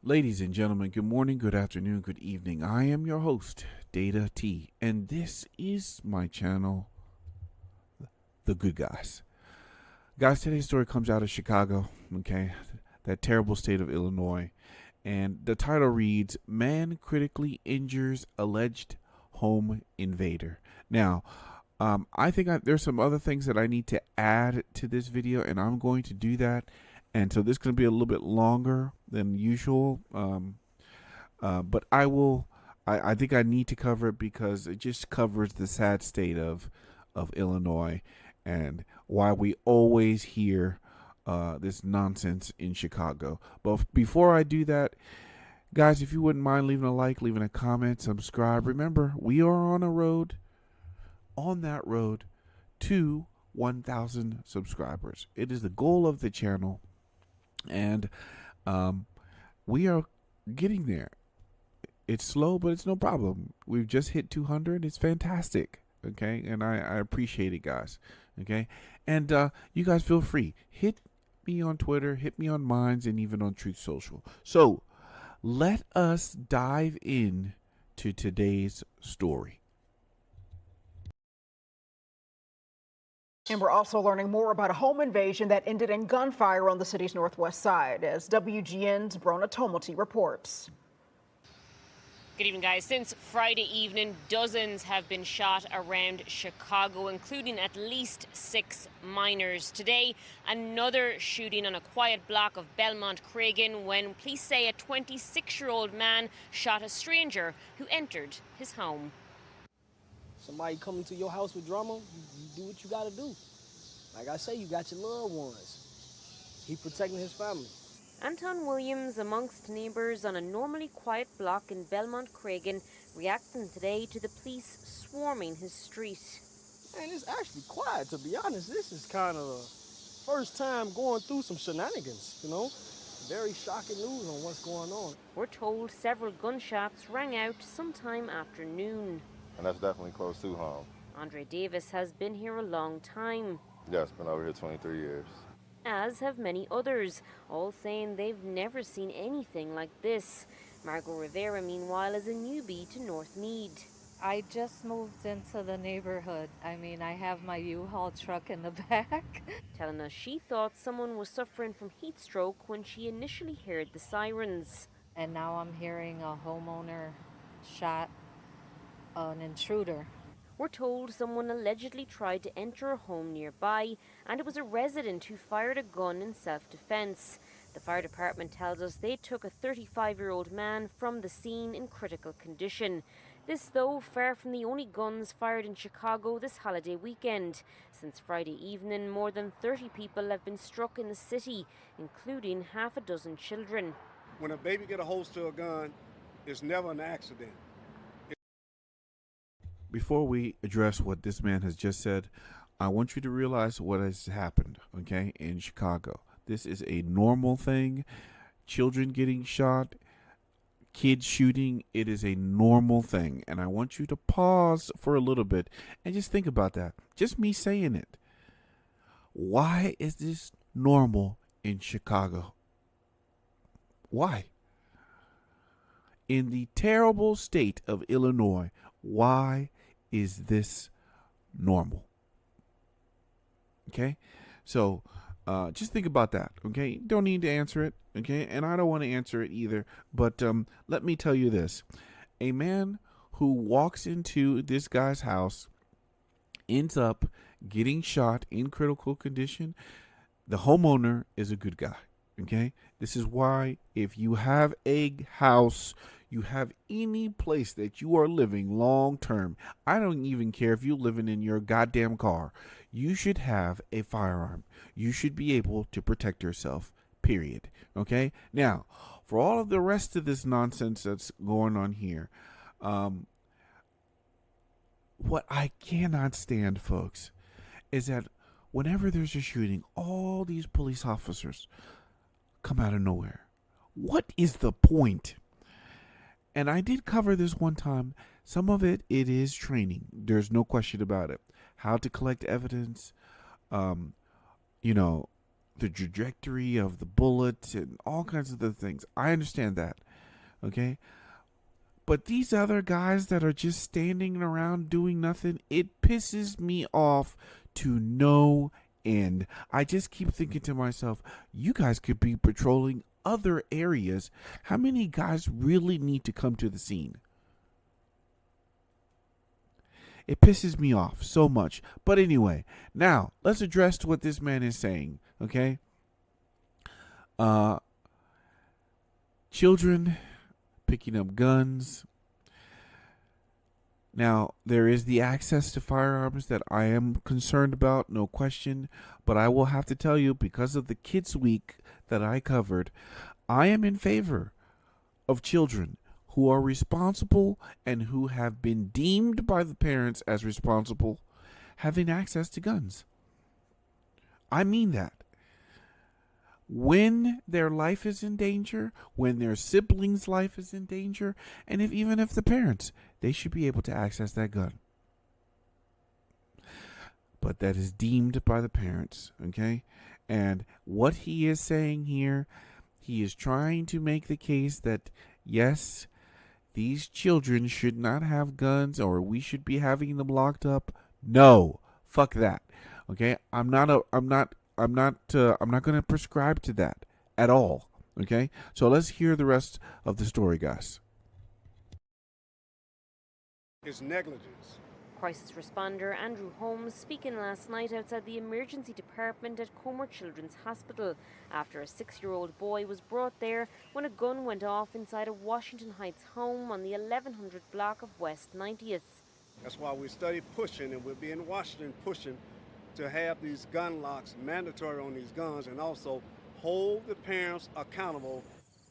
Ladies and gentlemen, good morning, good afternoon, good evening. I am your host, Data T, and this is my channel, The Good Guys. Guys, today's story comes out of Chicago, okay? That terrible state of Illinois. And the title reads, Man Critically Injures Alleged Home Invader. Now, I think there's some other things that I need to add to this video, and I'm going to do that. And so this is going to be a little bit longer than usual. But I will. I think I need to cover it because it just covers the sad state of Illinois and why we always hear this nonsense in Chicago. But before I do that, guys, if you wouldn't mind leaving a like, leaving a comment, subscribe. Remember, we are on that road to 1,000 subscribers. It is the goal of the channel, and we are getting there. It's slow, but it's no problem. We've just hit 200. It's fantastic. Okay. And I appreciate it, guys. Okay. And you guys feel free. Hit me on Twitter, hit me on Minds, and even on TruthSocial. So let us dive in to today's story. And we're also learning more about a home invasion that ended in gunfire on the city's northwest side, as WGN's Brona Tomoti reports. Good evening, guys. Since Friday evening, dozens have been shot around Chicago, including at least 6 minors. Today, another shooting on a quiet block of Belmont Cragen when police say a 26-year-old man shot a stranger who entered his home. Somebody coming to your house with drama, you do what you gotta do. Like I say, you got your loved ones. He protecting his family. Anton Williams, amongst neighbours on a normally quiet block in Belmont Cragen, reacting today to the police swarming his street. Man, it's actually quiet, to be honest. This is kind of the first time going through some shenanigans, you know? Very shocking news on what's going on. We're told several gunshots rang out sometime after noon. And that's definitely close to home. Andre Davis has been here a long time. Yes, been over here 23 years. As have many others, all saying they've never seen anything like this. Margot Rivera, meanwhile, is a newbie to North Mead. I just moved into the neighborhood. I mean, I have my U-Haul truck in the back. Telling us she thought someone was suffering from heat stroke when she initially heard the sirens. And now I'm hearing a homeowner shot an intruder. We're told someone allegedly tried to enter a home nearby, and it was a resident who fired a gun in self-defense. The fire department tells us they took a 35-year-old man from the scene in critical condition. This, though, far from the only guns fired in Chicago this holiday weekend. Since Friday evening, more than 30 people have been struck in the city, including half a dozen children. When a baby get a hold to a gun, it's never an accident. Before we address what this man has just said, I want you to realize what has happened, okay, in Chicago. This is a normal thing. Children getting shot, kids shooting, it is a normal thing. And I want you to pause for a little bit and just think about that. Just me saying it. Why is this normal in Chicago? Why? In the terrible state of Illinois, why is this normal? Okay, so just think about that. Okay, don't need to answer it. Okay, and I don't want to answer it either. But let me tell you this: a man who walks into this guy's house ends up getting shot in critical condition. The homeowner is a good guy. Okay, this is why if you have a house, you have any place that you are living long term, I don't even care if you're living in your goddamn car, you should have a firearm. You should be able to protect yourself, period. Okay, now for all of the rest of this nonsense that's going on here, what I cannot stand, folks, is that whenever there's a shooting, all these police officers come out of nowhere. What is the point? And I did cover this one time. Some of it is training. There's no question about it. How to collect evidence, the trajectory of the bullet and all kinds of other things. I understand that. Okay? But these other guys that are just standing around doing nothing, it pisses me off to no end. I just keep thinking to myself, you guys could be patrolling other areas. How many guys really need to come to the scene? It pisses me off so much. But anyway, now let's address what this man is saying, okay? Children picking up guns. Now, there is the access to firearms that I am concerned about, no question. But I will have to tell you, because of the Kids Week that I covered, I am in favor of children who are responsible and who have been deemed by the parents as responsible having access to guns. I mean that. When their life is in danger, when their siblings' life is in danger, and even if the parents, they should be able to access that gun. But that is deemed by the parents, okay? And what he is saying here, he is trying to make the case that, yes, these children should not have guns, or we should be having them locked up. No, fuck that. Okay, I'm not going to prescribe to that at all. Okay, so let's hear the rest of the story, guys. It's negligence. Crisis responder Andrew Holmes speaking last night outside the emergency department at Comer Children's Hospital after a 6-year-old boy was brought there when a gun went off inside a Washington Heights home on the 1100 block of West 90th. That's why we study pushing, and we'll be in Washington pushing to have these gun locks mandatory on these guns, and also hold the parents accountable.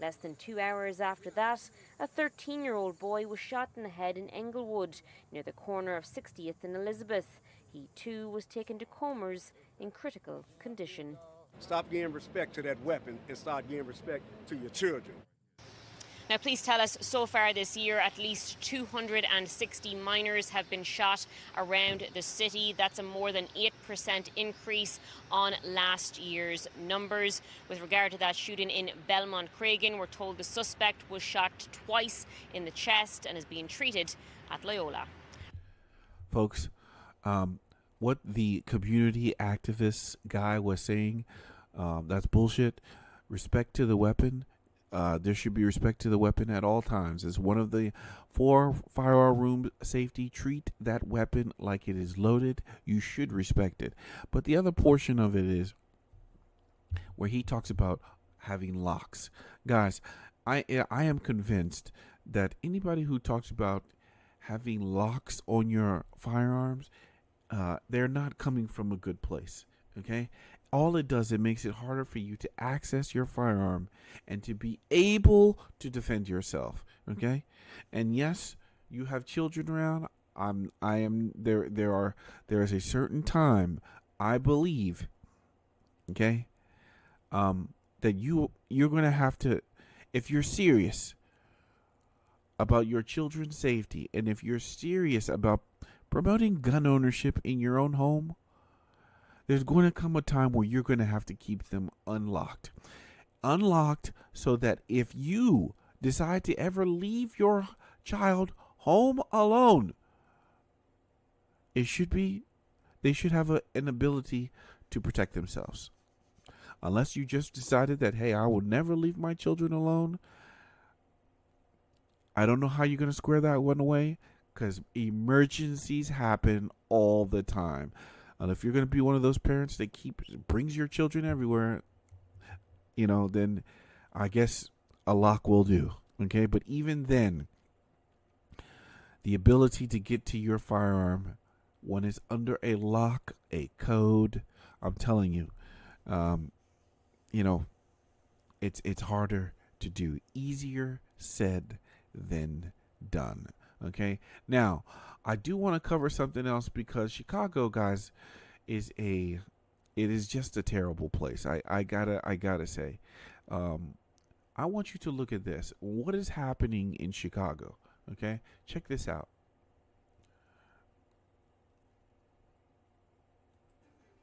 Less than 2 hours after that, a 13-year-old boy was shot in the head in Englewood, near the corner of 60th and Elizabeth. He too was taken to Comer's in critical condition. Stop giving respect to that weapon and start giving respect to your children. Now, please tell us, so far this year, at least 260 minors have been shot around the city. That's a more than 8% increase on last year's numbers. With regard to that shooting in Belmont Cragen, we're told the suspect was shot twice in the chest and is being treated at Loyola. Folks, what the community activist guy was saying, that's bullshit. Respect to the weapon. There should be respect to the weapon at all times. As one of the 4 firearm safety, treat that weapon like it is loaded. You should respect it. But the other portion of it is where he talks about having locks. Guys, I am convinced that anybody who talks about having locks on your firearms, they're not coming from a good place. Okay? All it does, it makes it harder for you to access your firearm and to be able to defend yourself. Okay? And yes, you have children around. There is a certain time, I believe, okay, that you're going to have to, if you're serious about your children's safety, and if you're serious about promoting gun ownership in your own home, there's going to come a time where you're going to have to keep them unlocked. Unlocked so that if you decide to ever leave your child home alone, they should have an ability to protect themselves. Unless you just decided that, hey, I will never leave my children alone, I don't know how you're going to square that one away, because emergencies happen all the time. And if you're going to be one of those parents that brings your children everywhere, then I guess a lock will do. Okay, but even then, the ability to get to your firearm when it's under a lock, a code, I'm telling you, it's harder to do. Easier said than done. Okay, now I do want to cover something else, because Chicago, guys, it is just a terrible place. I gotta say, I want you to look at this. What is happening in Chicago? Okay, check this out.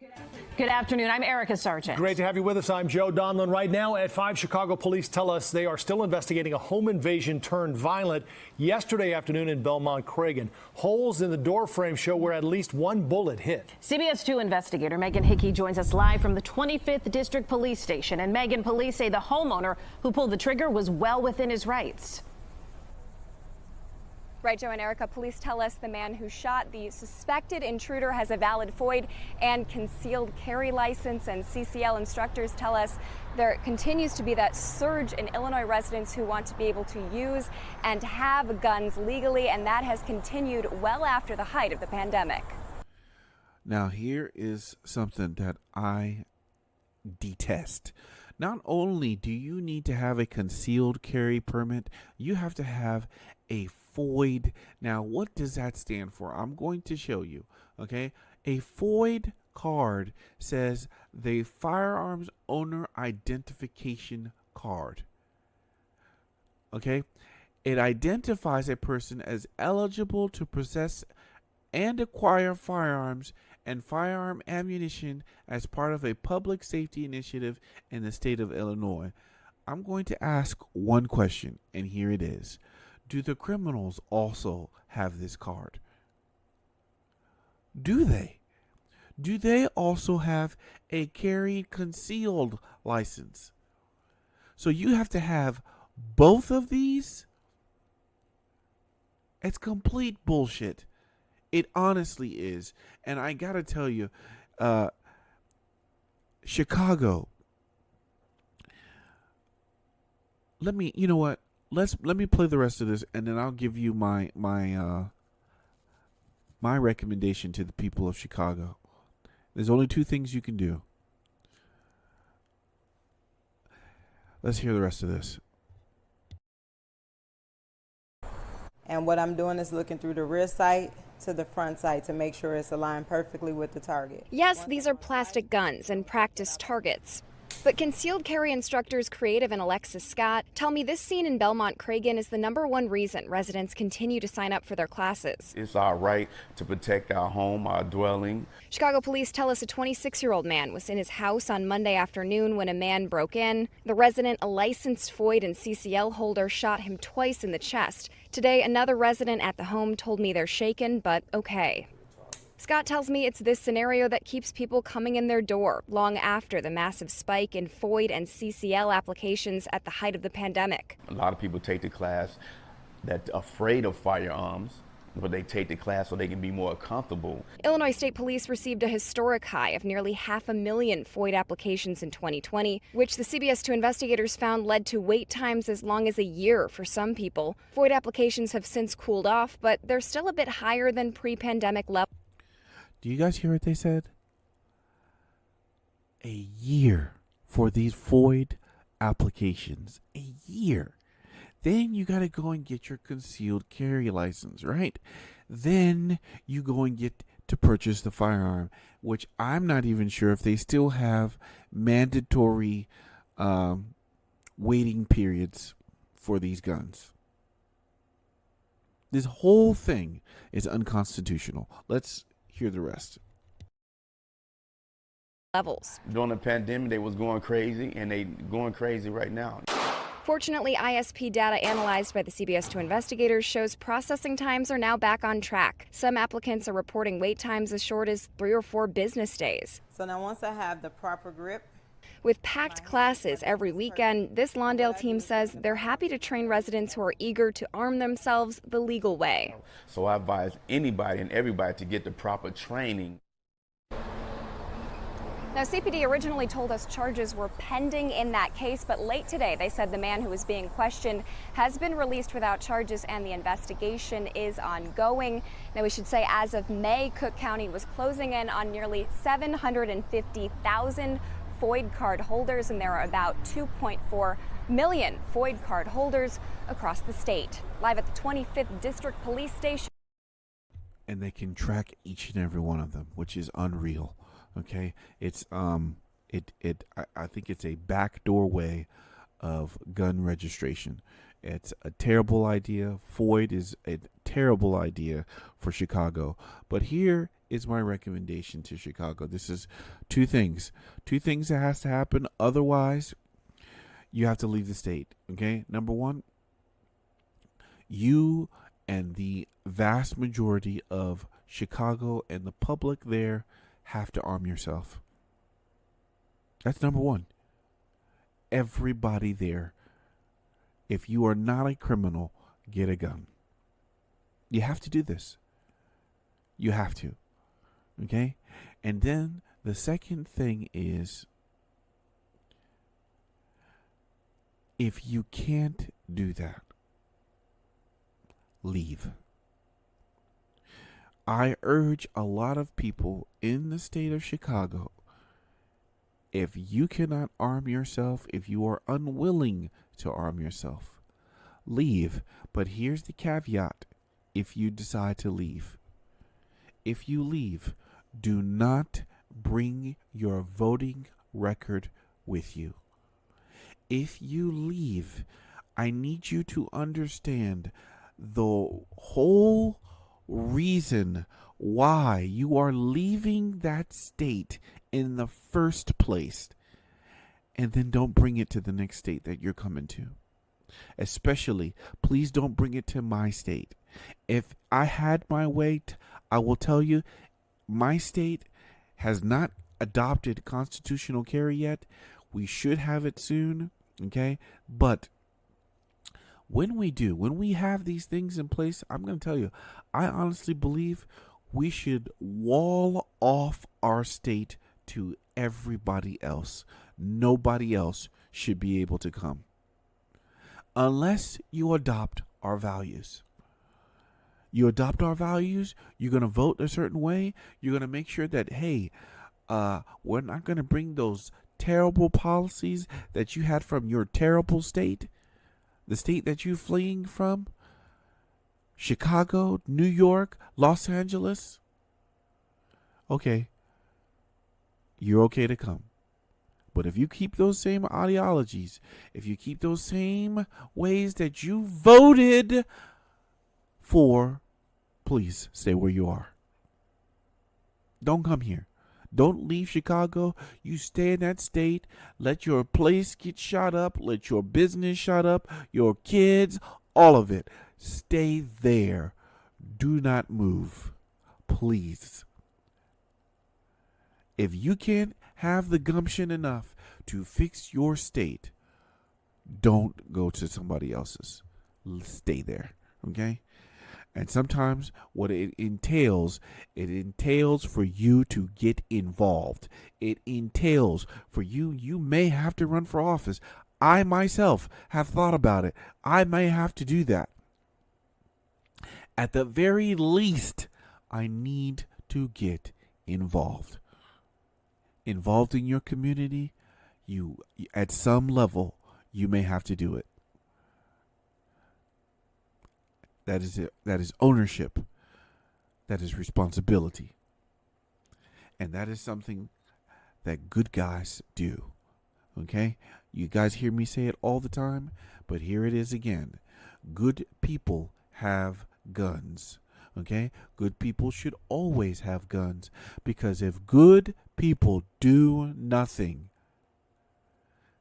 Good afternoon. Good afternoon. I'm Erica Sargent. Great to have you with us. I'm Joe Donlin. Right now at 5, Chicago police tell us they are still investigating a home invasion turned violent yesterday afternoon in Belmont Cragen. Holes in the door frame show where at least one bullet hit. CBS 2 investigator Megan Hickey joins us live from the 25th District Police Station. And Megan, police say the homeowner who pulled the trigger was well within his rights. Right, Joe and Erica, police tell us the man who shot the suspected intruder has a valid FOID and concealed carry license, and CCL instructors tell us there continues to be that surge in Illinois residents who want to be able to use and have guns legally, and that has continued well after the height of the pandemic. Now, here is something that I detest. Not only do you need to have a concealed carry permit, you have to have a FOID. Now, what does that stand for? I'm going to show you. Okay, a FOID card says the firearms owner identification card. Okay, it identifies a person as eligible to possess and acquire firearms and firearm ammunition as part of a public safety initiative in the state of Illinois. I'm going to ask one question, and here it is. Do the criminals also have this card? Do they? Do they also have a carry concealed license? So you have to have both of these? It's complete bullshit. It honestly is. And I gotta tell you, Chicago, you know what? Let me play the rest of this, and then I'll give you my recommendation to the people of Chicago. There's only two things you can do. Let's hear the rest of this. And what I'm doing is looking through the rear sight to the front sight to make sure it's aligned perfectly with the target. Yes, these are plastic guns and practice targets. But concealed carry instructors Creative and Alexis Scott tell me this scene in Belmont Cragen is the #1 reason residents continue to sign up for their classes. It's our right to protect our home, our dwelling. Chicago police tell us a 26-year-old man was in his house on Monday afternoon when a man broke in. The resident, a licensed FOID and CCL holder, shot him twice in the chest. Today, another resident at the home told me they're shaken, but okay. Scott tells me it's this scenario that keeps people coming in their door long after the massive spike in FOID and CCL applications at the height of the pandemic. A lot of people take the class that are afraid of firearms, but they take the class so they can be more comfortable. Illinois State Police received a historic high of nearly 500,000 FOID applications in 2020, which the CBS 2 investigators found led to wait times as long as a year for some people. FOID applications have since cooled off, but they're still a bit higher than pre-pandemic levels. Do you guys hear what they said? A year for these FOID applications. A year. Then you got to go and get your concealed carry license, right? Then you go and get to purchase the firearm, which I'm not even sure if they still have mandatory waiting periods for these guns. This whole thing is unconstitutional. Let's hear the rest. Levels. During the pandemic, they was going crazy, and they going crazy right now. Fortunately, ISP data analyzed by the CBS 2 investigators shows processing times are now back on track. Some applicants are reporting wait times as short as 3 or 4 business days. So now once I have the proper grip. With packed classes every weekend, this Lawndale team says they're happy to train residents who are eager to arm themselves the legal way. So I advise anybody and everybody to get the proper training. Now, CPD originally told us charges were pending in that case, but late today they said the man who was being questioned has been released without charges and the investigation is ongoing. Now, we should say as of May, Cook County was closing in on nearly 750,000 FOID card holders, and there are about 2.4 million FOID card holders across the state. Live at the 25th District Police Station. And they can track each and every one of them, which is unreal. Okay, it's I think it's a backdoor way of gun registration. It's a terrible idea. FOID is a terrible idea for Chicago. But here is my recommendation to Chicago. This is two things that has to happen. Otherwise, you have to leave the state. Okay. Number one, you and the vast majority of Chicago and the public there have to arm yourself. That's number one. Everybody there, if you are not a criminal, get a gun. You have to do this. You have to. Okay? And then the second thing is, if you can't do that, leave. I urge a lot of people in the state of Chicago, if you cannot arm yourself, if you are unwilling to arm yourself, leave. But here's the caveat: if you decide to leave, if you leave, do not bring your voting record with you. If you leave, I need you to understand the whole reason why you are leaving that state in the first place, and then don't bring it to the next state that you're coming to. Especially, please don't bring it to my state. If I had my way, I will tell you, my state has not adopted constitutional carry yet. We should have it soon, okay? But when we do, when we have these things in place, I'm going to tell you, I honestly believe we should wall off our state to everybody else. Nobody else should be able to come unless you adopt our values. You adopt our values, you're going to vote a certain way, you're going to make sure that, hey, we're not going to bring those terrible policies that you had from your terrible state, the state that you're fleeing from, Chicago, New York, Los Angeles. Okay, you're okay to come. But if you keep those same ideologies, if you keep those same ways that you voted for, please stay where you are. Don't come here. Don't leave Chicago. You stay in that state. Let your place get shot up. Let your business shut up. Your kids, all of it. Stay there. Do not move. Please. If you can't have the gumption enough to fix your state, don't go to somebody else's. Stay there. Okay? And sometimes what it entails for you to get involved. It entails for you may have to run for office. I myself have thought about it. I may have to do that. At the very least, I need to get involved. Involved in your community, you at some level, you may have to do it. That is it. That is ownership. That is responsibility. And that is something that good guys do. Okay? You guys hear me say it all the time, but here it is again. Good people have guns. Okay? Good people should always have guns, because if good people do nothing,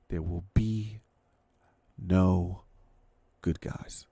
there will be no good guys.